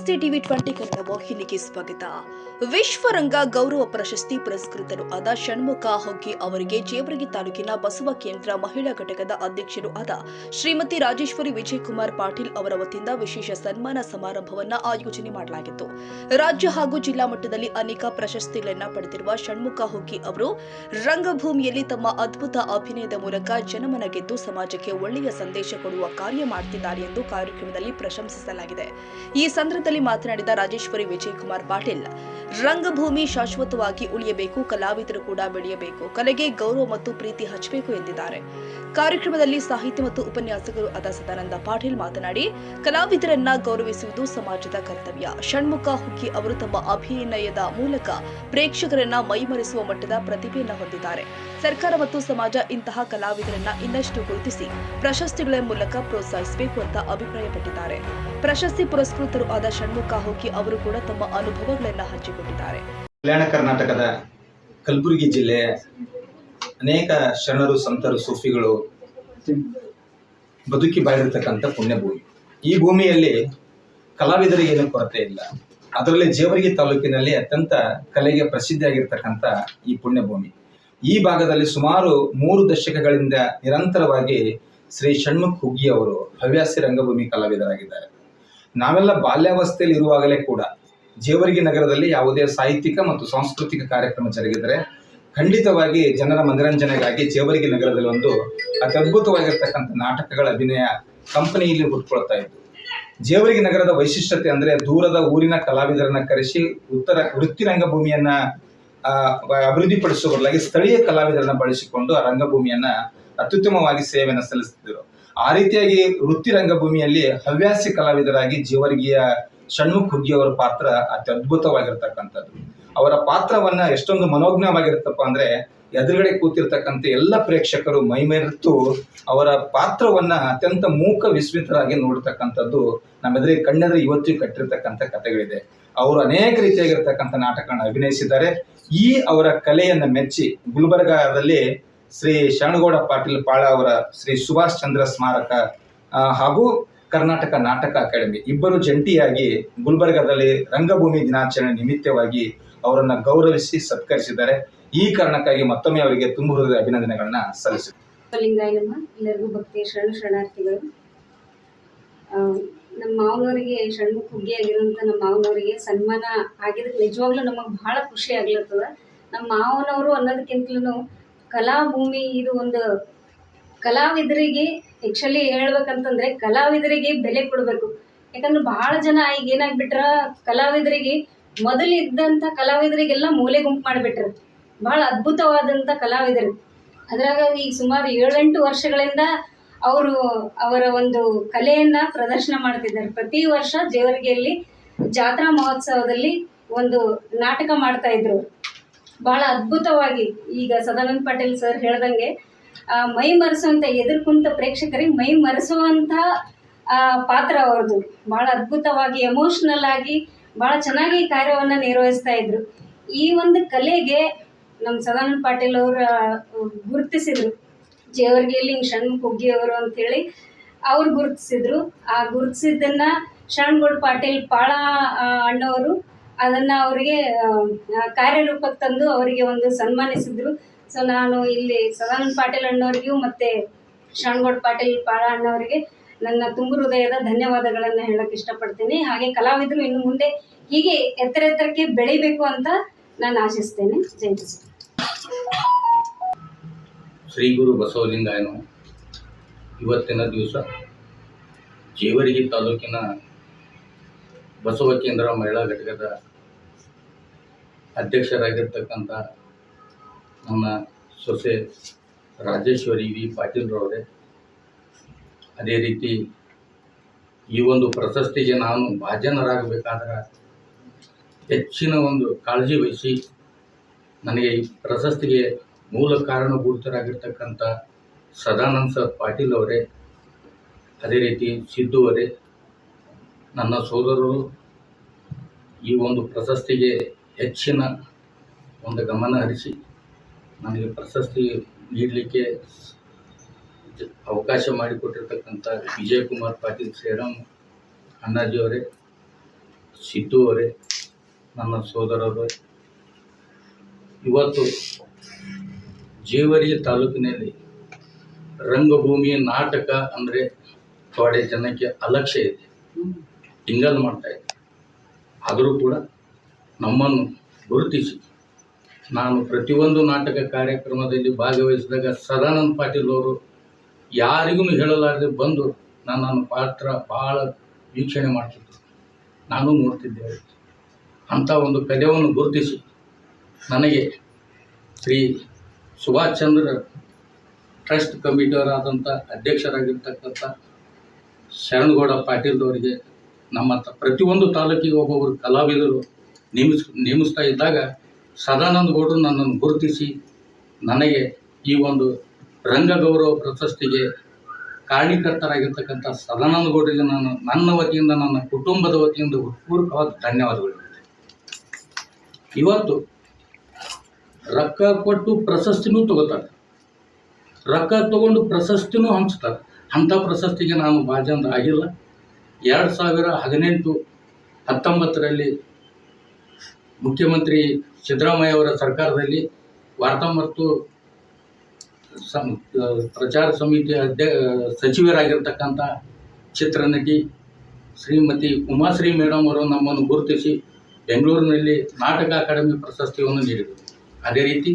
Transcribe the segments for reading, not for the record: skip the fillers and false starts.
ನಮಸ್ತೆ ಟಿವಿ 20 ಕನ್ನಡ ವಾಹಿನಿಗೆ ಸ್ವಾಗತ. ವಿಶ್ವರಂಗ ಗೌರವ ಪ್ರಶಸ್ತಿ ಪುರಸ್ಕೃತರು ಆದ ಷಣ್ಮುಖ ಹೊಗ್ಗಿ ಅವರಿಗೆ ಜೇವರ್ಗಿ ತಾಲೂಕಿನ ಬಸವ ಕೇಂದ್ರ ಮಹಿಳಾ ಘಟಕದ ಅಧ್ಯಕ್ಷರು ಆದ ಶ್ರೀಮತಿ ರಾಜೇಶ್ವರಿ ವಿಜಯಕುಮಾರ್ ಪಾಟೀಲ್ ಅವರ ವತಿಯಿಂದ ವಿಶೇಷ ಸನ್ಮಾನ ಸಮಾರಂಭವನ್ನು ಆಯೋಜನೆ ಮಾಡಲಾಗಿತ್ತು. ರಾಜ್ಯ ಹಾಗೂ ಜಿಲ್ಲಾ ಮಟ್ಟದಲ್ಲಿ ಅನೇಕ ಪ್ರಶಸ್ತಿಗಳನ್ನು ಪಡೆದಿರುವ ಷಣ್ಮುಖ ಹೊಗ್ಗಿ ಅವರು ರಂಗಭೂಮಿಯಲ್ಲಿ ತಮ್ಮ ಅದ್ಭುತ ಅಭಿನಯದ ಮೂಲಕ ಜನಮನ ಗೆದ್ದು ಸಮಾಜಕ್ಕೆ ಒಳ್ಳೆಯ ಸಂದೇಶ ಕೊಡುವ ಕಾರ್ಯ ಮಾಡುತ್ತಿದ್ದಾರೆ ಎಂದು ಕಾರ್ಯಕ್ರಮದಲ್ಲಿ ಪ್ರಶಂಸಿಸಲಾಗಿದೆ. ಈ ಸಂದರ್ಭದಲ್ಲಿ ಮಾತನಾಡಿದ ರಾಜೇಶ್ವರಿ ವಿಜಯಕುಮಾರ್ ಪಾಟೀಲ್, ರಂಗಭೂಮಿ ಶಾಶ್ವತವಾಗಿ ಉಳಿಯಬೇಕು, ಕಲಾವಿದರು ಕೂಡ ಬೆಳೆಯಬೇಕು, ಕಲೆಗೆ ಗೌರವ ಮತ್ತು ಪ್ರೀತಿ ಹಚ್ಚಬೇಕು ಎಂದಿದ್ದಾರೆ. ಕಾರ್ಯಕ್ರಮದಲ್ಲಿ ಸಾಹಿತ್ಯ ಮತ್ತು ಉಪನ್ಯಾಸಕರು ಆದ ಸದಾನಂದ ಪಾಟೀಲ್ ಮಾತನಾಡಿ, ಕಲಾವಿದರನ್ನ ಗೌರವಿಸುವುದು ಸಮಾಜದ ಕರ್ತವ್ಯ. ಷಣ್ಮುಖ ಹೊಗ್ಗಿ ಅವರು ತಮ್ಮ ಅಭಿನಯದ ಮೂಲಕ ಪ್ರೇಕ್ಷಕರನ್ನ ಮೈಮರೆಸುವ ಮಟ್ಟದ ಪ್ರತಿಭೆಯನ್ನು ಹೊಂದಿದ್ದಾರೆ. ಸರ್ಕಾರ ಮತ್ತು ಸಮಾಜ ಇಂತಹ ಕಲಾವಿದರನ್ನ ಇನ್ನಷ್ಟು ಗುರುತಿಸಿ ಪ್ರಶಸ್ತಿಗಳ ಮೂಲಕ ಪ್ರೋತ್ಸಾಹಿಸಬೇಕು ಅಂತ ಅಭಿಪ್ರಾಯಪಟ್ಟಿದ್ದಾರೆ. ಪ್ರಶಸ್ತಿ ಪುರಸ್ಕೃತರು ಆದ ಷಣ್ಮುಖ ಹೊಗ್ಗಿ ಅವರು ಕೂಡ ತಮ್ಮ ಅನುಭವಗಳನ್ನು ಹಂಚಿಕೊಂಡಿದ್ದಾರೆ. ಕಲ್ಯಾಣ ಕರ್ನಾಟಕದ ಕಲಬುರಗಿ ಜಿಲ್ಲೆಯ ಅನೇಕ ಶರಣರು, ಸಂತರು, ಸೂಫಿಗಳು ಬದುಕಿ ಬಾಳಿರ್ತಕ್ಕಂಥ ಪುಣ್ಯಭೂಮಿ. ಈ ಭೂಮಿಯಲ್ಲಿ ಕಲಾವಿದರಿಗೆ ಏನು ಕೊರತೆ ಇಲ್ಲ. ಅದರಲ್ಲಿ ಜೇವರ್ಗಿ ತಾಲೂಕಿನಲ್ಲಿ ಅತ್ಯಂತ ಕಲೆಗೆ ಪ್ರಸಿದ್ಧಿಯಾಗಿರ್ತಕ್ಕಂಥ ಈ ಪುಣ್ಯಭೂಮಿ. ಈ ಭಾಗದಲ್ಲಿ ಸುಮಾರು 3 ದಶಕಗಳಿಂದ ನಿರಂತರವಾಗಿ ಶ್ರೀ ಷಣ್ಮುಖ ಹೊಗ್ಗಿ ಅವರು ಹವ್ಯಾಸಿ ರಂಗಭೂಮಿ ಕಲಾವಿದರಾಗಿದ್ದಾರೆ. ನಾವೆಲ್ಲ ಬಾಲ್ಯಾವಸ್ಥೆಯಲ್ಲಿ ಇರುವಾಗಲೇ ಕೂಡ ಜೇವರ್ಗಿ ನಗರದಲ್ಲಿ ಯಾವುದೇ ಸಾಹಿತ್ಯಿಕ ಮತ್ತು ಸಾಂಸ್ಕೃತಿಕ ಕಾರ್ಯಕ್ರಮ ಜರುಗಿದರೆ ಖಂಡಿತವಾಗಿ ಜನರ ಮನರಂಜನೆಗಾಗಿ ಜೇವರ್ಗಿ ನಗರದಲ್ಲಿ ಒಂದು ಅತ್ಯದ್ಭುತವಾಗಿರ್ತಕ್ಕಂಥ ನಾಟಕಗಳ ಅಭಿನಯ ಕಂಪನಿಯಲ್ಲಿ ಹುಟ್ಕೊಳ್ತಾ ಇತ್ತು. ಜೇವರ್ಗಿ ನಗರದ ವೈಶಿಷ್ಟ್ಯತೆ ಅಂದ್ರೆ ದೂರದ ಊರಿನ ಕಲಾವಿದರನ್ನ ಕರೆಸಿ ವೃತ್ತಿ ರಂಗಭೂಮಿಯನ್ನ ಅಭಿವೃದ್ಧಿಪಡಿಸುವ ಬದಲಾಗಿ ಸ್ಥಳೀಯ ಕಲಾವಿದರನ್ನ ಬಳಸಿಕೊಂಡು ಆ ರಂಗಭೂಮಿಯನ್ನ ಅತ್ಯುತ್ತಮವಾಗಿ ಸೇವೆಯನ್ನು ಸಲ್ಲಿಸುತ್ತಿದ್ದರು. ಆ ರೀತಿಯಾಗಿ ವೃತ್ತಿ ರಂಗಭೂಮಿಯಲ್ಲಿ ಹವ್ಯಾಸಿ ಕಲಾವಿದರಾಗಿ ಜೇವರ್ಗಿಯ ಷಣ್ಮುಖ ಹೊಗ್ಗಿ ಅವರ ಪಾತ್ರ ಅತ್ಯದ್ಭುತವಾಗಿರ್ತಕ್ಕಂಥದ್ದು. ಅವರ ಪಾತ್ರವನ್ನ ಎಷ್ಟೊಂದು ಮನೋಜ್ಞವಾಗಿರುತ್ತಪ್ಪ ಅಂದ್ರೆ ಎದುರುಗಡೆ ಕೂತಿರ್ತಕ್ಕಂಥ ಎಲ್ಲ ಪ್ರೇಕ್ಷಕರು ಮೈಮೆರೆತು ಅವರ ಪಾತ್ರವನ್ನ ಅತ್ಯಂತ ಮೂಕ ವಿಸ್ಮಿತರಾಗಿ ನೋಡ್ತಕ್ಕಂಥದ್ದು ನಮ್ಮೆದುರಿಗೆ ಕಣ್ಣೆದುರು ಇವತ್ತಿಗೂ ಕಟ್ಟಿರ್ತಕ್ಕಂಥ ಕಥೆಗಳಿದೆ. ಅವರು ಅನೇಕ ರೀತಿಯಾಗಿರ್ತಕ್ಕಂಥ ನಾಟಕಗಳನ್ನ ಅಭಿನಯಿಸಿದ್ದಾರೆ. ಈ ಅವರ ಕಲೆಯನ್ನ ಮೆಚ್ಚಿ ಗುಲ್ಬರ್ಗಾದಲ್ಲಿ ಶ್ರೀ ಶರಣಗೌಡ ಪಾಟೀಲ್ ಪಾಳ ಅವರ ಶ್ರೀ ಸುಭಾಷ್ ಚಂದ್ರ ಸ್ಮಾರಕ ಹಾಗೂ ಕರ್ನಾಟಕ ನಾಟಕ ಅಕಾಡೆಮಿ ಇಬ್ಬರು ಜಂಟಿಯಾಗಿ ಗುಲ್ಬರ್ಗಾದಲ್ಲಿ ರಂಗಭೂಮಿ ದಿನಾಚರಣೆ ನಿಮಿತ್ತವಾಗಿ ಅವರನ್ನ ಗೌರವಿಸಿ ಸತ್ಕರಿಸಿದ್ದಾರೆ. ಈ ಕಾರಣಕ್ಕಾಗಿ ಮತ್ತೊಮ್ಮೆ ಅವರಿಗೆ ತುಂಬ ಹೃದಯದ ಅಭಿನಂದನೆಗಳನ್ನ ಸಲ್ಲಿಸಿದ್ದಾರೆ. ಎಲ್ಲರಿಗೂ ಭಕ್ತಿಯ ಶರಣಾರ್ಥಿಗಳು. ನಮ್ಮ ಮಾವನವರಿಗೆ ಷಣ್ಮುಖ ಹೊಗ್ಗಿ ಆಗಿರುವಂಥ ನಮ್ಮ ಮಾವನವರಿಗೆ ಸನ್ಮಾನ ಆಗಿದ್ದಕ್ಕೆ ನಿಜವಾಗ್ಲೂ ನಮಗೆ ಬಹಳ ಖುಷಿ ಆಗ್ಲತ್ತದ. ನಮ್ಮ ಮಾವನವರು ಅನ್ನೋದಕ್ಕಿಂತಲೂ ಕಲಾಭೂಮಿ ಇದು ಒಂದು ಕಲಾವಿದರಿಗೆ ಆ್ಯಕ್ಚುಲಿ ಹೇಳ್ಬೇಕಂತಂದ್ರೆ ಕಲಾವಿದರಿಗೆ ಬೆಲೆ ಕೊಡಬೇಕು. ಯಾಕಂದ್ರೆ ಬಹಳ ಜನ ಈಗ ಏನಾಗ್ಬಿಟ್ರ ಕಲಾವಿದರಿಗೆ ಮೊದಲಿದ್ದಂಥ ಕಲಾವಿದರಿಗೆಲ್ಲ ಮೂಲೆ ಗುಂಪು ಮಾಡಿಬಿಟ್ರ. ಬಹಳ ಅದ್ಭುತವಾದಂಥ ಕಲಾವಿದರು. ಅದ್ರಾಗ ಈಗ ಸುಮಾರು 7-8 ವರ್ಷಗಳಿಂದ ಅವರು ಅವರ ಒಂದು ಕಲೆಯನ್ನ ಪ್ರದರ್ಶನ ಮಾಡ್ತಿದ್ದಾರೆ. ಪ್ರತಿ ವರ್ಷ ಜೇವರ್ಗಿಯಲ್ಲಿ ಜಾತ್ರಾ ಮಹೋತ್ಸವದಲ್ಲಿ ಒಂದು ನಾಟಕ ಮಾಡ್ತಾ ಇದ್ರು. ಬಹಳ ಅದ್ಭುತವಾಗಿ ಈಗ ಸದಾನಂದ ಪಾಟೀಲ್ ಸರ್ ಹೇಳ್ದಂಗೆ ಮೈ ಮರೆಸುವಂಥ ಎದುರು ಕುಂತ ಪ್ರೇಕ್ಷಕರಿಗೆ ಮೈ ಮರೆಸುವಂಥ ಪಾತ್ರ ಅವ್ರದ್ದು. ಭಾಳ ಅದ್ಭುತವಾಗಿ ಎಮೋಷ್ನಲ್ ಆಗಿ ಭಾಳ ಚೆನ್ನಾಗಿ ಕಾರ್ಯವನ್ನು ನಿರ್ವಹಿಸ್ತಾ ಇದ್ರು. ಈ ಒಂದು ಕಲೆಗೆ ನಮ್ಮ ಸದಾನಂದ ಪಾಟೀಲ್ ಅವರ ಗುರುತಿಸಿದ್ರು. ಜೇವರ್ಗಿಯಲ್ಲಿ ಷಣ್ಮುಖ ಹೊಗ್ಗಿ ಅವರು ಅಂತೇಳಿ ಅವ್ರು ಗುರುತಿಸಿದ್ರು. ಆ ಗುರುತಿಸಿದ್ದನ್ನ ಶರಣಗೌಡ ಪಾಟೀಲ್ ಪಾಳ ಅಣ್ಣವರು ಅದನ್ನು ಅವರಿಗೆ ಕಾರ್ಯರೂಪಕ್ಕೆ ತಂದು ಅವರಿಗೆ ಒಂದು ಸನ್ಮಾನಿಸಿದ್ರು. ಸೊ ನಾನು ಇಲ್ಲಿ ಸದಾನಂದ ಪಾಟೀಲ್ ಅಣ್ಣವರಿಗೂ ಮತ್ತು ಶರಣಗೌಡ ಪಾಟೀಲ್ ಪಾಳ ಅಣ್ಣವರಿಗೆ ನನ್ನ ತುಂಬ ಹೃದಯದ ಧನ್ಯವಾದಗಳನ್ನು ಹೇಳಕ್ಕೆ ಇಷ್ಟಪಡ್ತೀನಿ. ಹಾಗೆ ಕಲಾವಿದರು ಇನ್ನು ಮುಂದೆ ಹೀಗೆ ಎತ್ತರಕ್ಕೆ ಬೆಳಿಬೇಕು ಅಂತ ನಾನು ಆಶಿಸ್ತೇನೆ. ಜೈ ಹಿಂದ್. ಶ್ರೀ ಗುರು ಬಸವಲಿಂಗಾಯನು ಇವತ್ತಿನ ದಿವಸ ಜೇವರ್ಗಿ ತಾಲೂಕಿನ ಬಸವ ಕೇಂದ್ರ ಮಹಿಳಾ ಘಟಕದ ಅಧ್ಯಕ್ಷರಾಗಿರ್ತಕ್ಕಂಥ ನಮ್ಮ ಸೊಸೆ ರಾಜೇಶ್ವರಿ ವಿ ಪಾಟೀಲ್ರವರೇ, ಅದೇ ರೀತಿ ಈ ಒಂದು ಪ್ರಶಸ್ತಿಗೆ ನಾನು ಭಾಜನರಾಗಬೇಕಾದ್ರೆ ಹೆಚ್ಚಿನ ಒಂದು ಕಾಳಜಿ ವಹಿಸಿ ನನಗೆ ಈ ಪ್ರಶಸ್ತಿಗೆ ಮೂಲ ಕಾರಣಭೂತರಾಗಿರ್ತಕ್ಕಂಥ ಸದಾನಂದ ಸರ್ ಪಾಟೀಲ್ ಅವರೇ, ಅದೇ ರೀತಿ ಸಿದ್ದು ಅವರೇ, ನನ್ನ ಸೋದರರು ಈ ಒಂದು ಪ್ರಶಸ್ತಿಗೆ ಹೆಚ್ಚಿನ ಒಂದು ಗಮನ ಹರಿಸಿ ನನಗೆ ಪ್ರಶಸ್ತಿ ನೀಡಲಿಕ್ಕೆ ಅವಕಾಶ ಮಾಡಿಕೊಟ್ಟಿರ್ತಕ್ಕಂಥ ವಿಜಯಕುಮಾರ್ ಪಾಟೀಲ್ ಶ್ರೀರಾಮ್ ಅಣ್ಣಾಜಿಯವರೇ, ಸಿದ್ದು ಅವರೇ, ನನ್ನ ಸೋದರರು, ಇವತ್ತು ಜೇವರ್ಗಿ ತಾಲೂಕಿನಲ್ಲಿ ರಂಗಭೂಮಿ ನಾಟಕ ಅಂದರೆ ಥೋಡೆ ಜನಕ್ಕೆ ಅಲಕ್ಷ್ಯ ಇದೆ, ಹಿಂಗಲ್ ಮಾಡ್ತಾ ಇದೆ. ಆದರೂ ಕೂಡ ನಮ್ಮನ್ನು ಗುರುತಿಸಿ ನಾನು ಪ್ರತಿಯೊಂದು ನಾಟಕ ಕಾರ್ಯಕ್ರಮದಲ್ಲಿ ಭಾಗವಹಿಸಿದಾಗ ಸದಾನಂದ ಪಾಟೀಲ್ ಅವರು ಯಾರಿಗೂ ಹೇಳಲಾರದೆ ಬಂದು ನನ್ನ ಪಾತ್ರ ಭಾಳ ವೀಕ್ಷಣೆ ಮಾಡ್ತಿದ್ದರು, ನಾನು ನೋಡ್ತಿದ್ದೆ. ಅಂಥ ಒಂದು ಕಲೆಯನ್ನು ಗುರುತಿಸಿ ನನಗೆ ಶ್ರೀ ಸುಭಾಷ್ ಚಂದ್ರ ಟ್ರಸ್ಟ್ ಕಮಿಟಿಯವರಾದಂಥ ಅಧ್ಯಕ್ಷರಾಗಿರ್ತಕ್ಕಂಥ ಶರಣಗೌಡ ಪಾಟೀಲ್ರವರಿಗೆ ನಮ್ಮ ಪ್ರತಿಯೊಂದು ತಾಲೂಕಿಗೆ ಒಬ್ಬೊಬ್ಬರು ಕಲಾವಿದರು ನೇಮಿಸ್ತಾ ಇದ್ದಾಗ ಸದಾನಂದ ಗೌಡರು ನನ್ನನ್ನು ಗುರುತಿಸಿ ನನಗೆ ಈ ಒಂದು ರಂಗ ಗೌರವ ಪ್ರಶಸ್ತಿಗೆ ಕಾರಣೀಕರ್ತರಾಗಿರ್ತಕ್ಕಂಥ ಸದಾನಂದ ಗೌಡರಿಗೆ ನಾನು ನನ್ನ ವತಿಯಿಂದ, ನನ್ನ ಕುಟುಂಬದ ವತಿಯಿಂದ ಹೃತ್ಪೂರ್ವಕವಾದ ಧನ್ಯವಾದಗಳು. ಇವತ್ತು ರೊಕ್ಕ ಕೊಟ್ಟು ಪ್ರಶಸ್ತಿನೂ ತಗೋತಾರೆ, ರೊಕ್ಕ ತಗೊಂಡು ಪ್ರಶಸ್ತಿನೂ ಹಂಚ್ತಾರೆ. ಅಂಥ ಪ್ರಶಸ್ತಿಗೆ ನಾನು ಭಾಜನ ಆಗಿಲ್ಲ. 2018-19ರಲ್ಲಿ ಮುಖ್ಯಮಂತ್ರಿ ಸಿದ್ದರಾಮಯ್ಯ ಅವರ ಸರ್ಕಾರದಲ್ಲಿ ವಾರ್ತಾ ಮತ್ತು ಪ್ರಚಾರ ಸಮಿತಿಯ ಸಚಿವರಾಗಿರ್ತಕ್ಕಂಥ ಚಿತ್ರನಟಿ ಶ್ರೀಮತಿ ಉಮಾಶ್ರೀ ಮೇಡಮ್ ಅವರು ನಮ್ಮನ್ನು ಗುರುತಿಸಿ ಬೆಂಗಳೂರಿನಲ್ಲಿ ನಾಟಕ ಅಕಾಡೆಮಿ ಪ್ರಶಸ್ತಿಯನ್ನು ನೀಡಿದರು. ಅದೇ ರೀತಿ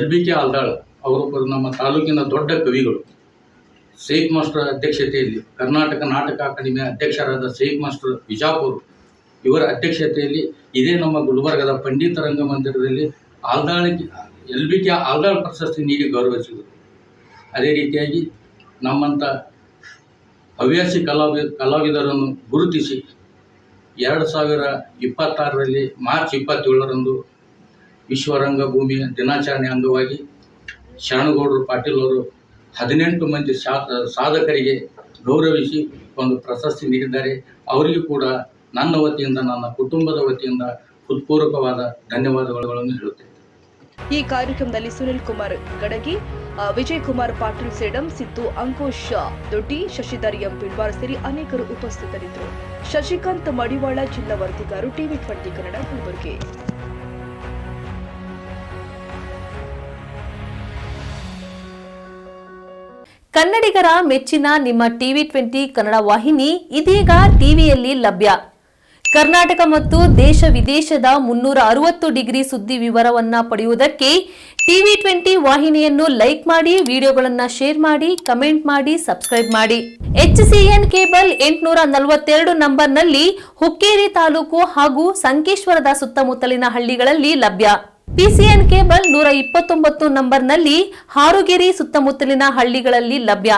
LBK ಆಲ್ದಾಳ್ ಅವರೊಬ್ಬರು ನಮ್ಮ ತಾಲೂಕಿನ ದೊಡ್ಡ ಕವಿಗಳು. ಶೇಖ್ ಮಾಸ್ಟರ್ ಅಧ್ಯಕ್ಷತೆಯಲ್ಲಿ ಕರ್ನಾಟಕ ನಾಟಕ ಅಕಾಡೆಮಿಯ ಅಧ್ಯಕ್ಷರಾದ ಶೇಖ್ ಮಾಸ್ಟರ್ ವಿಜಾಪುರ್ ಇವರ ಅಧ್ಯಕ್ಷತೆಯಲ್ಲಿ ಇದೇ ನಮ್ಮ ಗುಲ್ಬರ್ಗದ ಪಂಡಿತ ರಂಗಮಂದಿರದಲ್ಲಿ LBK ಆಲ್ದಾಳ್ ಪ್ರಶಸ್ತಿ ನೀಡಿ ಗೌರವಿಸಿದರು. ಅದೇ ರೀತಿಯಾಗಿ ನಮ್ಮಂಥ ಹವ್ಯಾಸಿ ಕಲಾವಿದರನ್ನು ಗುರುತಿಸಿ 2026ರಲ್ಲಿ ಮಾರ್ಚ್ 27ರಂದು ವಿಶ್ವ ರಂಗಭೂಮಿಯ ದಿನಾಚರಣೆ ಅಂಗವಾಗಿ ಶರಣಗೌಡರು ಪಾಟೀಲ್ ಅವರು 18 ಮಂದಿ ಸಾಧಕರಿಗೆ ಗೌರವಿಸಿ ಒಂದು ಪ್ರಶಸ್ತಿ ನೀಡಿದ್ದಾರೆ. ಅವರಿಗೂ ಕೂಡ ನನ್ನ ವತಿಯಿಂದ, ನನ್ನ ಕುಟುಂಬದ ವತಿಯಿಂದ ಹೃತ್ಪೂರ್ವಕವಾದ ಧನ್ಯವಾದಗಳನ್ನು ಹೇಳುತ್ತೇನೆ. ಈ ಕಾರ್ಯಕ್ರಮದಲ್ಲಿ ಸುನಿಲ್ ಕುಮಾರ್ ಗಡಗಿ, ವಿಜಯ್ ಕುಮಾರ್ ಪಾಟೀಲ್ ಸೇಡಂ, ಸಿದ್ದು ಅಂಕುಶ್ ದೊಡ್ಡಿ, ಶಶಿಧರ್ ಎಂ ಪಿಳ್ವಾರ್ ಸೇರಿ ಅನೇಕರು ಉಪಸ್ಥಿತರಿದ್ದರು. ಶಶಿಕಾಂತ್ ಮಡಿವಾಳ, ಜಿಲ್ಲಾ ವರದಿಗಾರರು, TV20 ಕನ್ನಡ, ಕಲಬುರಗಿ. ಕನ್ನಡಿಗರ ಮೆಚ್ಚಿನ ನಿಮ್ಮ TV20 ಕನ್ನಡ ವಾಹಿನಿ ಇದೀಗ ಟಿವಿಯಲ್ಲಿ ಲಭ್ಯ. ಕರ್ನಾಟಕ ಮತ್ತು ದೇಶ ವಿದೇಶದ 360 ಡಿಗ್ರಿ ಸುದ್ದಿ ವಿವರವನ್ನ ಪಡೆಯುವುದಕ್ಕೆ TV20 ವಾಹಿನಿಯನ್ನು ಲೈಕ್ ಮಾಡಿ, ವಿಡಿಯೋಗಳನ್ನು ಶೇರ್ ಮಾಡಿ, ಕಮೆಂಟ್ ಮಾಡಿ, ಸಬ್ಸ್ಕ್ರೈಬ್ ಮಾಡಿ. HCN ಕೇಬಲ್ 842 ನಂಬರ್ನಲ್ಲಿ ಹುಕ್ಕೇರಿ ತಾಲೂಕು ಹಾಗೂ ಸಂಕೇಶ್ವರದ ಸುತ್ತಮುತ್ತಲಿನ ಹಳ್ಳಿಗಳಲ್ಲಿ ಲಭ್ಯ. PCN ಕೇಬಲ್ 129 ನಂಬರ್ನಲ್ಲಿ ಹಾರುಗೆರೆ ಸುತ್ತಮುತ್ತಲಿನ ಹಳ್ಳಿಗಳಲ್ಲಿ ಲಭ್ಯ.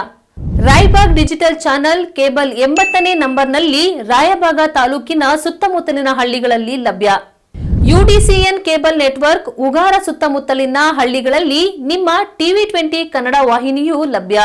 ರಾಯಬಾಗ್ ಡಿಜಿಟಲ್ ಚಾನೆಲ್ ಕೇಬಲ್ 80ನೇ ನಂಬರ್ನಲ್ಲಿ ರಾಯಬಾಗ ತಾಲೂಕಿನ ಸುತ್ತಮುತ್ತಲಿನ ಹಳ್ಳಿಗಳಲ್ಲಿ ಲಭ್ಯ. UDCN ಕೇಬಲ್ ನೆಟ್ವರ್ಕ್ ಉಗಾರ ಸುತ್ತಮುತ್ತಲಿನ ಹಳ್ಳಿಗಳಲ್ಲಿ ನಿಮ್ಮ TV20 ಕನ್ನಡ ವಾಹಿನಿಯೂ ಲಭ್ಯ.